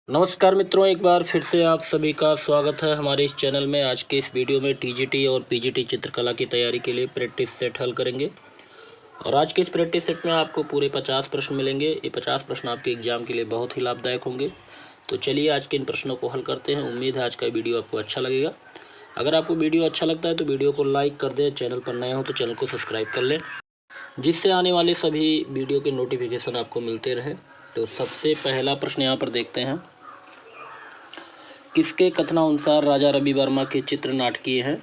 नमस्कार मित्रों, एक बार फिर से आप सभी का स्वागत है हमारे इस चैनल में। आज के इस वीडियो में टीजीटी और पीजीटी चित्रकला की तैयारी के लिए प्रैक्टिस सेट हल करेंगे। और आज के इस प्रैक्टिस सेट में आपको पूरे 50 प्रश्न मिलेंगे। ये 50 प्रश्न आपके एग्जाम के लिए बहुत ही लाभदायक होंगे। तो चलिए आज के इन प्रश्नों को हल करते हैं। उम्मीद है आज का वीडियो आपको अच्छा लगेगा। अगर आपको वीडियो अच्छा लगता है तो वीडियो को लाइक कर दें। चैनल पर नए हो तो चैनल को सब्सक्राइब कर लें, जिससे आने वाले सभी वीडियो के नोटिफिकेशन आपको मिलते रहे। तो सबसे पहला प्रश्न यहाँ पर देखते हैं। किसके कथनानुसार राजा रवि वर्मा के चित्र नाटकीय हैं?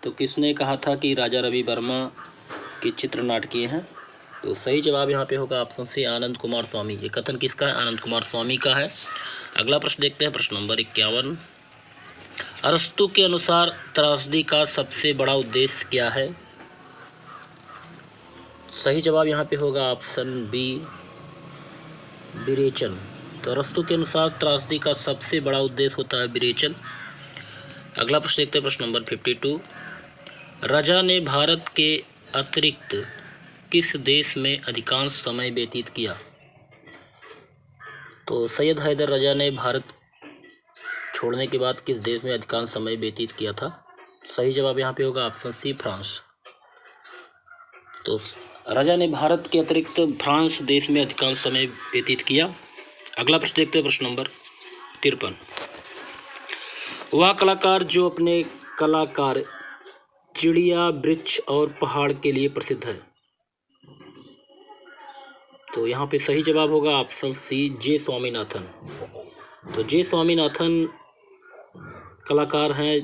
तो किसने कहा था कि राजा रवि वर्मा के चित्र नाटकीय हैं? तो सही जवाब यहाँ पे होगा ऑप्शन सी, आनंद कुमार स्वामी। ये कथन किसका है? आनंद कुमार स्वामी का है। अगला प्रश्न देखते हैं, प्रश्न नंबर 51। अरस्तु के अनुसार त्रासदी का सबसे बड़ा उद्देश्य क्या है? सही जवाब यहाँ पे होगा ऑप्शन बी, विरेचन। तो अरस्तु के अनुसार त्रासदी का सबसे बड़ा उद्देश्य होता है विरेचन। अगला प्रश्न देखते हैं, प्रश्न नंबर 52। राजा ने भारत के अतिरिक्त किस देश में अधिकांश समय व्यतीत किया? तो सैयद हैदर राजा ने भारत छोड़ने के बाद किस देश में अधिकांश समय व्यतीत किया था? सही जवाब यहाँ पे होगा ऑप्शन सी, फ्रांस। तो राजा ने भारत के अतिरिक्त फ्रांस देश में अधिकांश समय व्यतीत किया। अगला प्रश्न देखते हैं, प्रश्न नंबर 53। वह कलाकार जो अपने कलाकार चिड़िया, वृक्ष और पहाड़ के लिए प्रसिद्ध है? तो यहाँ पे सही जवाब होगा ऑप्शन सी, जे स्वामीनाथन। तो जे स्वामीनाथन कलाकार हैं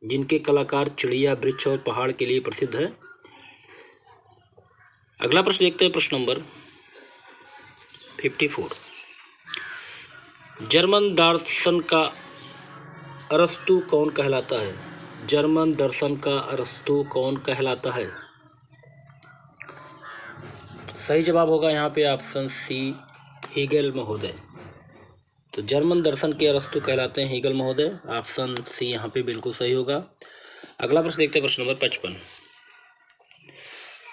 जिनके कलाकार चिड़िया, वृक्ष और पहाड़ के लिए प्रसिद्ध है। अगला प्रश्न देखते हैं, प्रश्न नंबर 54। जर्मन दर्शन का अरस्तु कौन कहलाता है? जर्मन दर्शन का अरस्तु कौन कहलाता है? सही जवाब होगा यहाँ पे ऑप्शन सी, हीगेल महोदय। तो जर्मन दर्शन के अरस्तु कहलाते हैं हीगेल महोदय। ऑप्शन सी यहाँ पे बिल्कुल सही होगा। अगला प्रश्न देखते हैं, प्रश्न नंबर 55।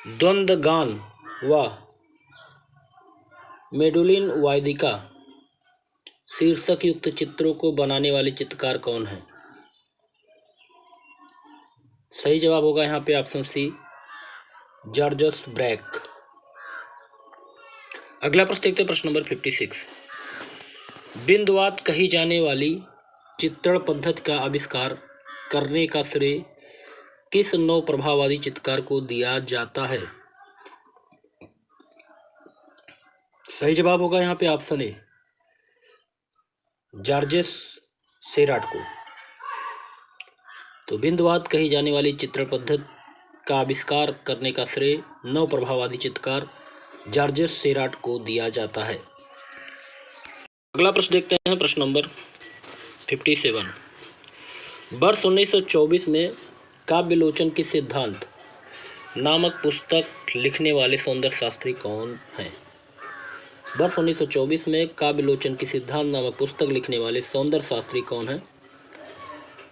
द्वंद्व गान व मेडुलिन वायदिका शीर्षक युक्त चित्रों को बनाने वाले चित्रकार कौन है? सही जवाब होगा यहाँ पे ऑप्शन सी, जॉर्जस ब्रैक। अगला प्रश्न देखते हैं, प्रश्न नंबर 56। बिंदुवात कही जाने वाली चित्रण पद्धति का आविष्कार करने का श्रेय किस नव प्रभाववादी चित्रकार को दिया जाता है? सही जवाब होगा यहाँ पे ऑप्शन ए, जॉर्जेस सेराट को। तो बिंदुवात कही जाने वाली चित्रण पद्धति का आविष्कार करने का श्रेय नव प्रभाववादी चित्रकार जॉर्जेस सेराट को दिया जाता है। अगला प्रश्न देखते हैं, प्रश्न नंबर 57। वर्ष 1924 में काव्यलोचन के सिद्धांत नामक पुस्तक लिखने वाले सौंदर्य शास्त्री कौन हैं? वर्ष 1924 में काव्यलोचन के सिद्धांत नामक पुस्तक लिखने वाले सौंदर्य शास्त्री कौन हैं?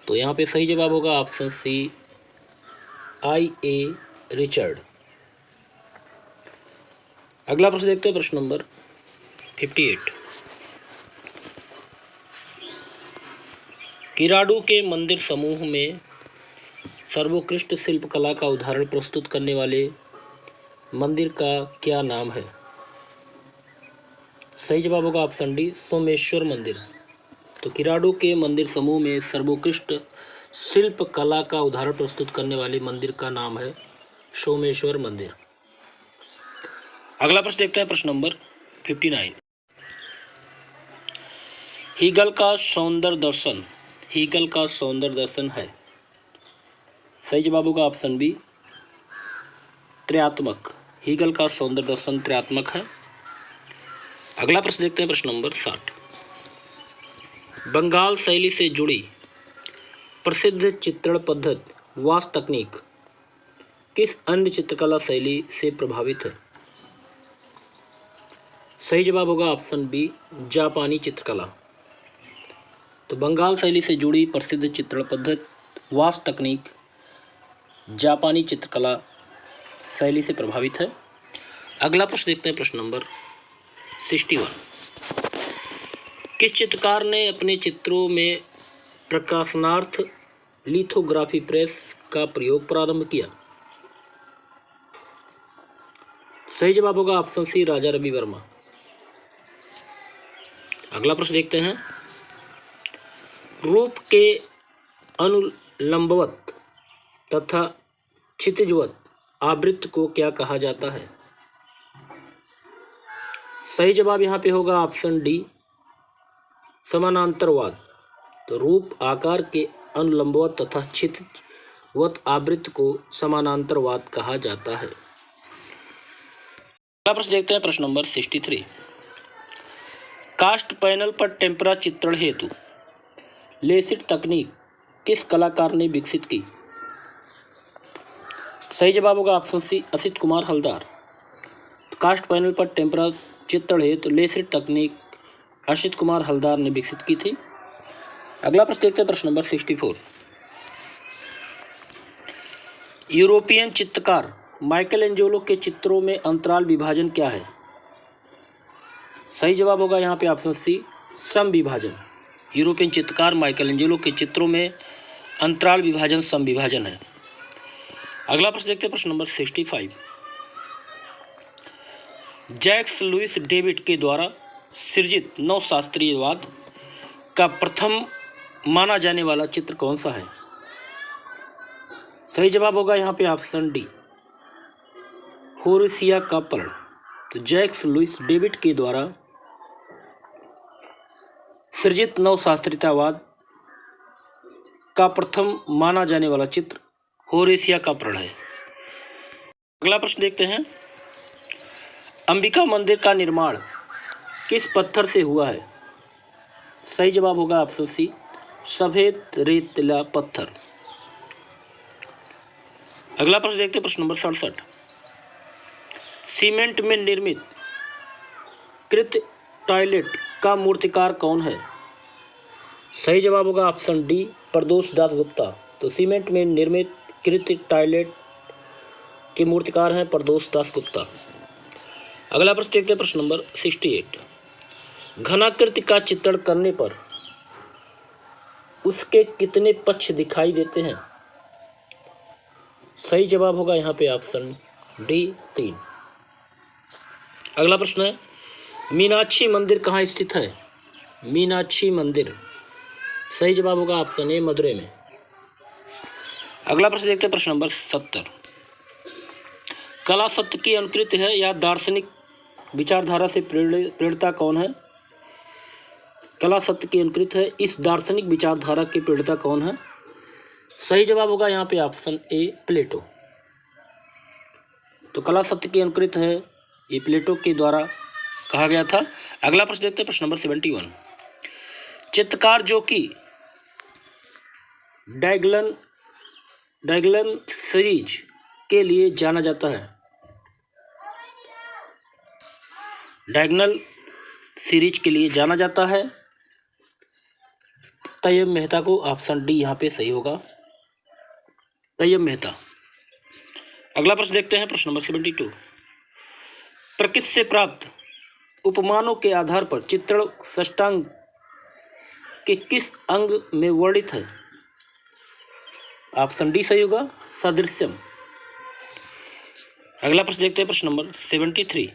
तो यहाँ पे सही जवाब होगा ऑप्शन सी, I.A. रिचर्ड। अगला प्रश्न देखते हैं, प्रश्न नंबर 58। किराडू के मंदिर समूह में सर्वोत्कृष्ट शिल्पकला का उदाहरण प्रस्तुत करने वाले मंदिर का क्या नाम है? सही जवाब होगा ऑप्शन डी, सोमेश्वर मंदिर। तो किराडू के मंदिर समूह में सर्वोत्कृष्ट शिल्पकला का उदाहरण प्रस्तुत करने वाले मंदिर का नाम है सोमेश्वर मंदिर। अगला प्रश्न देखते हैं, प्रश्न नंबर 59। हीगल का सौंदर्य दर्शन है? सही जवाब होगा ऑप्शन बी, त्रयात्मक। हीगल का सौंदर्य दर्शन त्रयात्मक है। अगला प्रश्न देखते हैं, प्रश्न नंबर 60। बंगाल शैली से जुड़ी प्रसिद्ध चित्रण पद्धति वास्तु तकनीक किस अन्य चित्रकला शैली से प्रभावित है? सही जवाब होगा ऑप्शन बी, जापानी चित्रकला। तो बंगाल शैली से जुड़ी प्रसिद्ध चित्रण पद्धति वास्तु तकनीक जापानी चित्रकला शैली से प्रभावित है। अगला प्रश्न देखते हैं, प्रश्न नंबर 61। किस चित्रकार ने अपने चित्रों में प्रकाशनार्थ लिथोग्राफी प्रेस का प्रयोग प्रारंभ किया? सही जवाब होगा ऑप्शन सी, राजा रवि वर्मा। अगला प्रश्न देखते हैं। रूप के अनुलंबवत तथा क्षितिजवत आवृत्त को क्या कहा जाता है? सही जवाब यहाँ पे होगा ऑप्शन डी, समानांतरवाद। तो रूप आकार के अनुलंबवत तथा क्षितिजवत आवृत्त को समानांतरवाद कहा जाता है। अगला प्रश्न देखते हैं, प्रश्न नंबर 63। कास्ट पैनल पर टेम्परा चित्रण हेतु लेसिट तकनीक किस कलाकार ने विकसित की? सही जवाब होगा option C, Asit Kumar Haldar. Cast panel पर टेम्परा चित्रण हेतु लेसिट तकनीक असित कुमार हलदार ने विकसित की थी। अगला प्रश्न देखते हैं, प्रश्न नंबर 64। यूरोपियन चित्रकार माइकल एंजेलो के चित्रों में अंतराल विभाजन क्या है? सही जवाब होगा यहाँ पे ऑप्शन सी, सम विभाजन। यूरोपियन चित्रकार माइकल एंजेलो के चित्रों में अंतराल विभाजन सम विभाजन है। अगला प्रश्न देखते हैं, प्रश्न नंबर 65। जैक्स लुइस डेविड के द्वारा सृजित नवशास्त्रीयवाद का प्रथम माना जाने वाला चित्र कौन सा है? सही जवाब होगा यहाँ पे ऑप्शन डी, होरेसिया का पर्ण। तो जैक्स लुइस डेविड के द्वारा सृजित नवशास्त्रीयतावाद का प्रथम माना जाने वाला चित्र होरेसिया का पर्ण है। अगला प्रश्न देखते हैं। अंबिका मंदिर का निर्माण किस पत्थर से हुआ है? सही जवाब होगा ऑप्शन सी, सफेद रेतीला पत्थर। अगला प्रश्न देखते हैं, प्रश्न नंबर 67। सीमेंट में निर्मित कृत टॉयलेट का मूर्तिकार कौन है? सही जवाब होगा ऑप्शन डी, प्रदोष दास गुप्ता। तो सीमेंट में निर्मित कृत टॉयलेट के मूर्तिकार हैं प्रदोष दास गुप्ता। अगला प्रश्न देखते हैं, प्रश्न नंबर 68। घनाकृति का चित्रण करने पर उसके कितने पक्ष दिखाई देते हैं? सही जवाब होगा यहाँ पे ऑप्शन डी, 3। अगला प्रश्न है, मीनाक्षी मंदिर कहाँ स्थित है? मीनाक्षी मंदिर, सही जवाब होगा ऑप्शन ए, मदुरै में। अगला प्रश्न देखते हैं, प्रश्न नंबर 70। कला सत्य की अनुकृति है या दार्शनिक विचारधारा से प्रेरणता कौन है? कला सत्य की अनुकृत है, इस दार्शनिक विचारधारा की प्रेरणता कौन है? सही जवाब होगा यहाँ पे ऑप्शन ए, प्लेटो। तो कला सत्य की अनुकृत है, ये प्लेटो के द्वारा कहा गया था। अगला प्रश्न देखते हैं, प्रश्न नंबर 71। चित्रकार जो कि डायगलन सीरीज के लिए जाना जाता है, डायगोनल सीरीज के लिए जाना जाता है तैयब मेहता को। ऑप्शन डी यहाँ पे सही होगा, तैयब मेहता। अगला प्रश्न देखते हैं, प्रश्न नंबर 72। प्रकृति से प्राप्त उपमानों के आधार पर चित्रण षष्टांग के किस अंग में वर्णित है? ऑप्शन डी सही होगा, सादृश्यम। अगला प्रश्न देखते हैं, प्रश्न नंबर 73।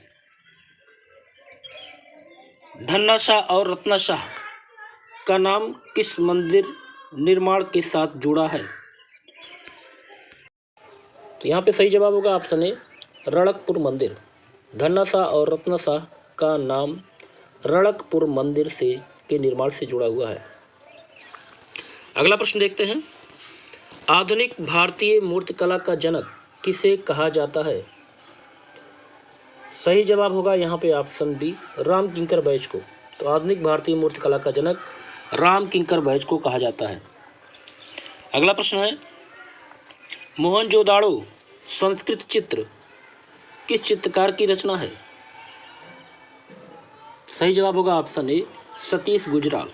धन्नाशाह और रत्नाशाह का नाम किस मंदिर निर्माण के साथ जुड़ा है? तो यहाँ पे सही जवाब होगा ऑप्शन ए, रणकपुर मंदिर। धन्नाशाह और रत्नाशाह का नाम रणकपुर मंदिर से के निर्माण से जुड़ा हुआ है। अगला प्रश्न देखते हैं। आधुनिक भारतीय मूर्तिकला का जनक किसे कहा जाता है? सही जवाब होगा यहाँ पे ऑप्शन बी, राम किंकर बैज को। तो आधुनिक भारतीय मूर्तिकला का जनक राम किंकर बैज को कहा जाता है। अगला प्रश्न है, मोहनजोदाड़ो संस्कृत चित्र किस चित्रकार की रचना है? सही जवाब होगा ऑप्शन ए, सतीश गुजराल।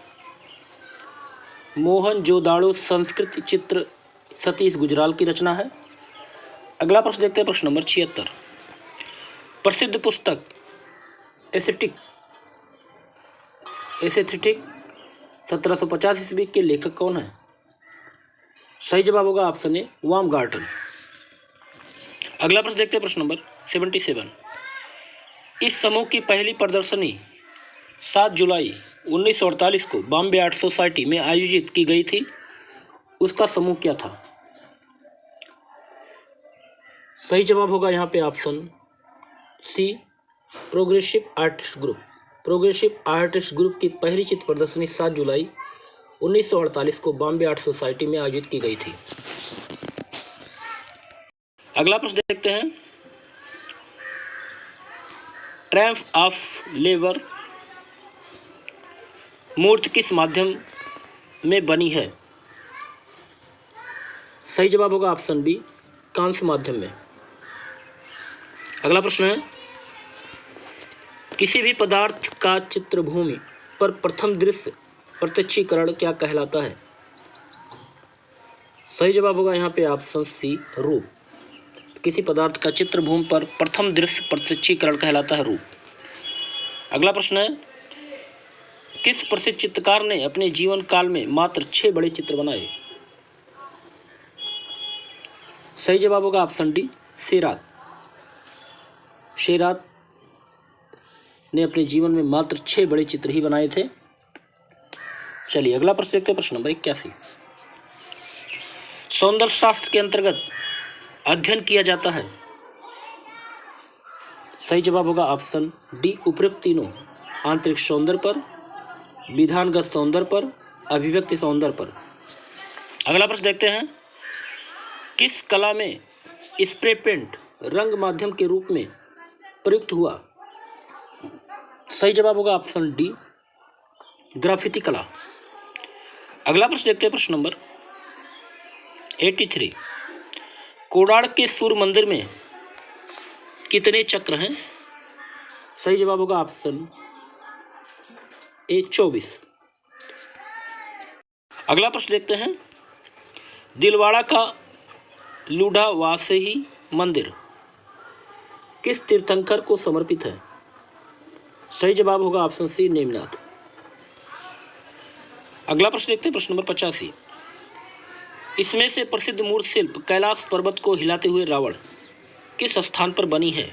मोहनजोदाड़ो संस्कृत चित्र सतीश गुजराल की रचना है। अगला प्रश्न देखते हैं, प्रश्न नंबर 76। प्रसिद्ध पुस्तक एस्थेटिक एस्थेटिक 1750 ईस्वी के लेखक कौन है? सही जवाब होगा ऑप्शन ए बाumgarten। अगला प्रश्न देखते हैं, प्रश्न नंबर 77। इस समूह की पहली प्रदर्शनी 7 जुलाई 1948 को बॉम्बे आर्ट सोसाइटी में आयोजित की गई थी, उसका समूह क्या था? सही जवाब होगा यहाँ पे option C progressive artist group. Progressive artist group की पहली चित्र प्रदर्शनी 7 जुलाई 1948 को बॉम्बे आर्ट सोसाइटी में आयोजित की गई थी। अगला प्रश्न देखते हैं, ट्रायम्फ ऑफ लेबर मूर्ति किस माध्यम में बनी है? सही जवाब होगा ऑप्शन बी कांस्य माध्यम में। अगला प्रश्न है, किसी भी पदार्थ का चित्र भूमि पर प्रथम दृश्य प्रत्यक्षीकरण क्या कहलाता है? सही जवाब होगा यहाँ पे ऑप्शन सी रूप। किसी पदार्थ का चित्र भूमि पर प्रथम दृश्य प्रत्यक्षीकरण कहलाता है रूप। अगला प्रश्न है, किस प्रसिद्ध चित्रकार ने अपने जीवन काल में मात्र 6 बड़े चित्र बनाए? सही जवाब होगा ऑप्शन डी शेरात। शेरात ने अपने जीवन में मात्र 6 बड़े चित्र ही बनाए थे। चलिए अगला प्रश्न देखते हैं, प्रश्न नंबर 81। सौंदर्य शास्त्र के अंतर्गत अध्ययन किया जाता है। सही जवाब होगा ऑप्शन डी उपरोक्त तीनों, आंतरिक सौंदर्य पर, विधानगत सौंदर्य पर, अभिव्यक्ति सौंदर्य पर। अगला प्रश्न देखते हैं, किस कला में स्प्रे पेंट रंग माध्यम के रूप में प्रयुक्त हुआ? सही जवाब होगा ऑप्शन डी ग्राफिति कला। अगला प्रश्न देखते हैं, प्रश्न नंबर 83। कोणार्क के सूर्य मंदिर में कितने चक्र हैं? सही जवाब होगा ऑप्शन ए 24। अगला प्रश्न देखते हैं, दिलवाड़ा का लुढ़ावासही मंदिर किस तीर्थंकर को समर्पित है? सही जवाब होगा ऑप्शन सी नेमिनाथ। अगला प्रश्न देखते हैं, प्रश्न नंबर 85। इसमें से प्रसिद्ध मूर्ति शिल्प कैलाश पर्वत को हिलाते हुए रावण किस स्थान पर बनी है?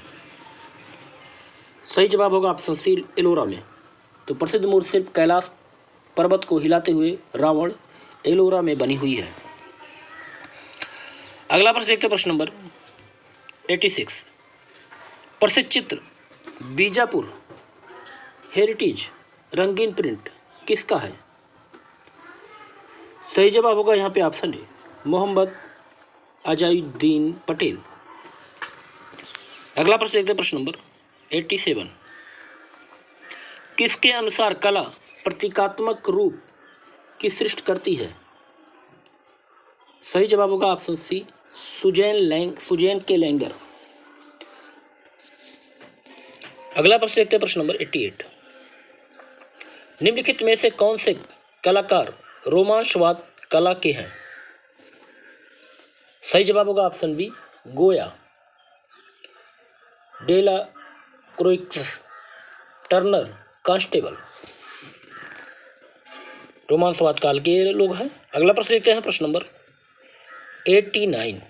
सही जवाब होगा ऑप्शन सी एलोरा में। तो प्रसिद्ध मूर्ति शिल्प कैलाश पर्वत को हिलाते हुए रावण एलोरा में बनी हुई है। अगला प्रश्न देखते हैं, प्रश्न नंबर 86। प्रसिद्ध चित्र बीजापुर हेरिटेज रंगीन प्रिंट किसका है? सही जवाब होगा यहाँ पे ऑप्शन ए मोहम्मद अजाउद्दीन पटेल। अगला प्रश्न देखते हैं, प्रश्न नंबर 87। किसके अनुसार कला प्रतीकात्मक रूप की सृष्टि करती है? सही जवाब होगा ऑप्शन सी सुजैन के लैंगर। अगला प्रश्न देखते हैं, प्रश्न नंबर 88। निम्नलिखित में से कौन से कलाकार रोमांसवाद कला के हैं? सही जवाब होगा ऑप्शन बी गोया, डेला क्रोइक्स, टर्नर, कांस्टेबल रोमांसवाद काल के लोग हैं। अगला प्रश्न देखते हैं, प्रश्न नंबर 89।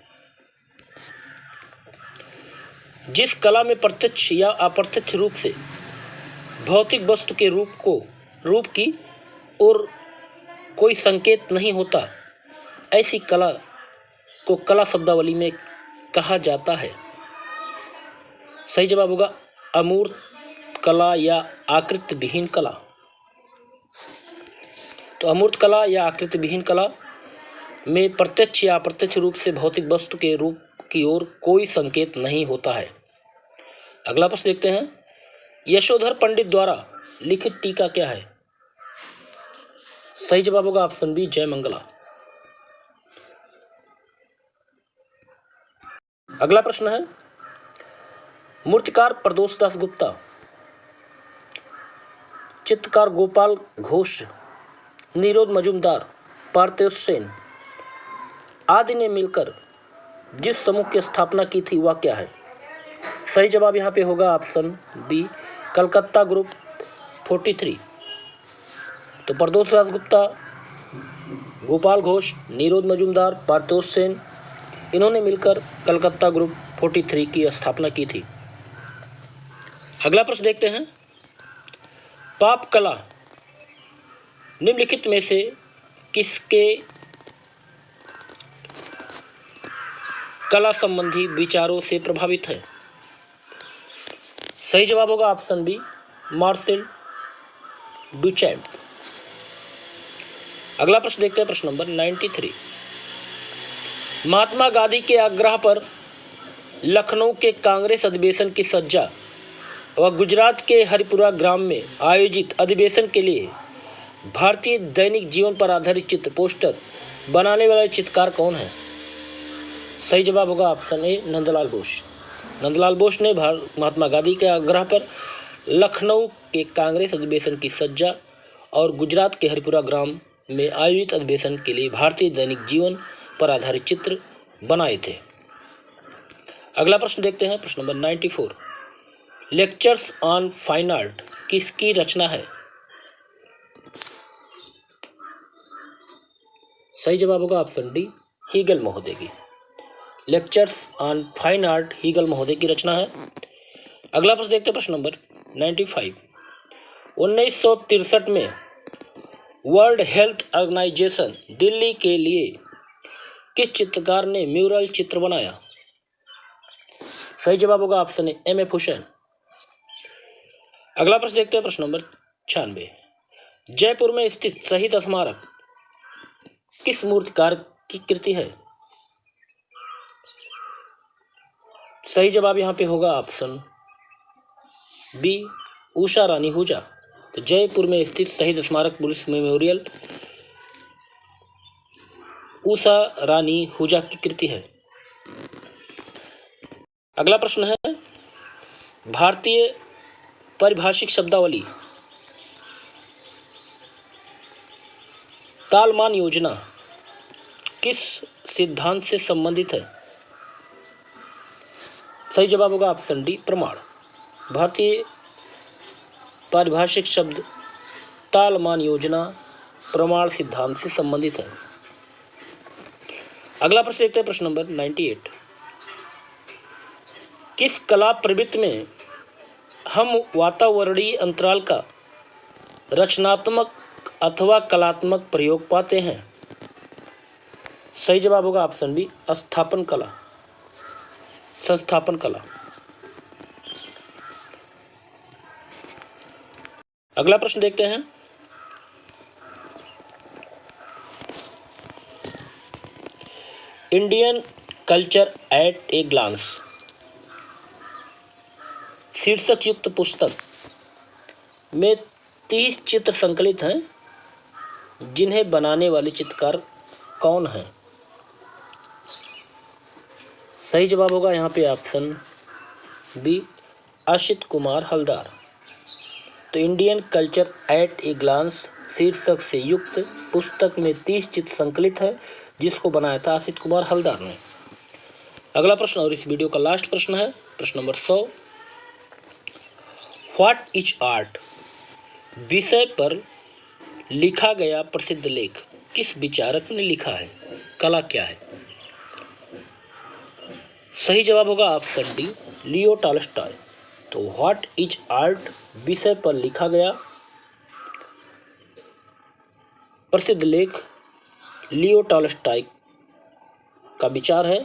जिस कला में प्रत्यक्ष या अप्रत्यक्ष रूप से भौतिक वस्तु के रूप की और कोई संकेत नहीं होता, ऐसी कला को कला शब्दावली में कहा जाता है। सही जवाब होगा अमूर्त कला या आकृति विहीन कला। तो अमूर्त कला या आकृति विहीन कला में प्रत्यक्ष या अप्रत्यक्ष रूप से भौतिक वस्तु के रूप की ओर कोई संकेत नहीं होता है। अगला प्रश्न देखते हैं, यशोधर पंडित द्वारा लिखित टीका क्या है? सही जवाब होगा ऑप्शन बी जयमंगला। अगला प्रश्न है, मूर्तिकार प्रदोष दास गुप्ता, चित्रकार गोपाल घोष, निरोध मजुमदार, पार्थिव सेन आदि ने मिलकर जिस समूह की स्थापना की थी वह क्या है? सही जवाब यहाँ पे होगा ऑप्शन बी कलकत्ता ग्रुप 43। तो प्रदोष दासगुप्ता, गोपाल घोष, निरोध मजूमदार, पारतोष सेन, इन्होंने मिलकर कलकत्ता ग्रुप 43 की स्थापना की थी। अगला प्रश्न देखते हैं, पाप कला निम्नलिखित में से किसके कला संबंधी विचारों से प्रभावित है? सही जवाब होगा ऑप्शन बी, मार्सेल डुचैम्प। अगला प्रश्न देखते हैं, प्रश्न नंबर 93। महात्मा गांधी के आग्रह पर लखनऊ के कांग्रेस अधिवेशन की सज्जा व गुजरात के हरिपुरा ग्राम में आयोजित अधिवेशन के लिए भारतीय दैनिक जीवन पर आधारित चित्र पोस्टर बनाने वाले चित्रकार कौन है? सही जवाब होगा ऑप्शन ए, नंदलाल बोस। नंदलाल बोस ने महात्मा गांधी के आग्रह पर लखनऊ के कांग्रेस अधिवेशन की सज्जा और गुजरात के हरिपुरा ग्राम में आयोजित अधिवेशन के लिए भारतीय दैनिक जीवन पर आधारित चित्र बनाए थे। अगला प्रश्न देखते हैं, प्रश्न number 94। Lectures on fine art किसकी रचना है? सही जवाब होगा ऑप्शन डी, हीगल महोदय की। Lectures on fine art Hegel महोदय की रचना है। अगला प्रश्न देखते हैं, प्रश्न नंबर 95। 1963 में वर्ल्ड हेल्थ ऑर्गेनाइजेशन दिल्ली के लिए किस चित्रकार ने म्यूरल चित्र बनाया? सही जवाब होगा option A, M F Husain. अगला प्रश्न देखते हैं, प्रश्न नंबर 96। जयपुर में स्थित शहीद स्मारक किस मूर्तिकार की कृति है? सही जवाब यहाँ पे होगा ऑप्शन बी, उषा रानी हुजा। तो जयपुर में स्थित शहीद स्मारक पुलिस मेमोरियल उषा रानी हुजा की कृति है। अगला प्रश्न है, भारतीय पारिभाषिक शब्दावली तालमान योजना किस सिद्धांत से संबंधित है? सही जवाब होगा ऑप्शन डी, प्रमाण। भारतीय पारिभाषिक शब्द तालमान योजना प्रमाण सिद्धांत से संबंधित है। अगला प्रश्न देखते हैं, प्रश्न नंबर 98। किस कला प्रवृत्ति में हम वातावरणीय अंतराल का रचनात्मक अथवा कलात्मक प्रयोग पाते हैं? सही जवाब होगा ऑप्शन बी, स्थापन कला, संस्थापन कला। अगला प्रश्न देखते हैं, Indian culture at a glance शीर्षक युक्त पुस्तक में 30 चित्र संकलित हैं, जिन्हें बनाने वाले चित्रकार कौन हैं? सही जवाब होगा यहाँ पे ऑप्शन बी, असित कुमार हलदार। तो Indian culture at a glance शीर्षक से युक्त पुस्तक में 30 चित्र संकलित है, जिसको बनाया था असित कुमार हलदार ने। अगला प्रश्न और इस वीडियो का लास्ट प्रश्न है, प्रश्न नंबर 100। व्हाट इज आर्ट विषय पर लिखा गया प्रसिद्ध लेख किस विचारक ने लिखा है? कला क्या है? सही जवाब होगा ऑप्शन डी, लियो टॉल्स्टॉय। तो व्हाट इज आर्ट विषय पर लिखा गया प्रसिद्ध लेख लियो टॉल्स्टॉय का विचार है।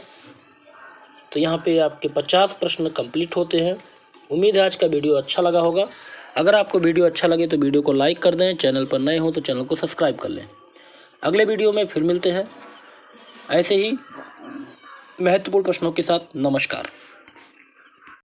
तो यहाँ पे आपके 50 प्रश्न कंप्लीट होते हैं। उम्मीद है आज का वीडियो अच्छा लगा होगा। अगर आपको वीडियो अच्छा लगे तो वीडियो को लाइक कर दें, चैनल पर नए हो तो चैनल को सब्सक्राइब कर लें। अगले वीडियो में फिर मिलते हैं ऐसे ही महत्वपूर्ण प्रश्नों के साथ। नमस्कार।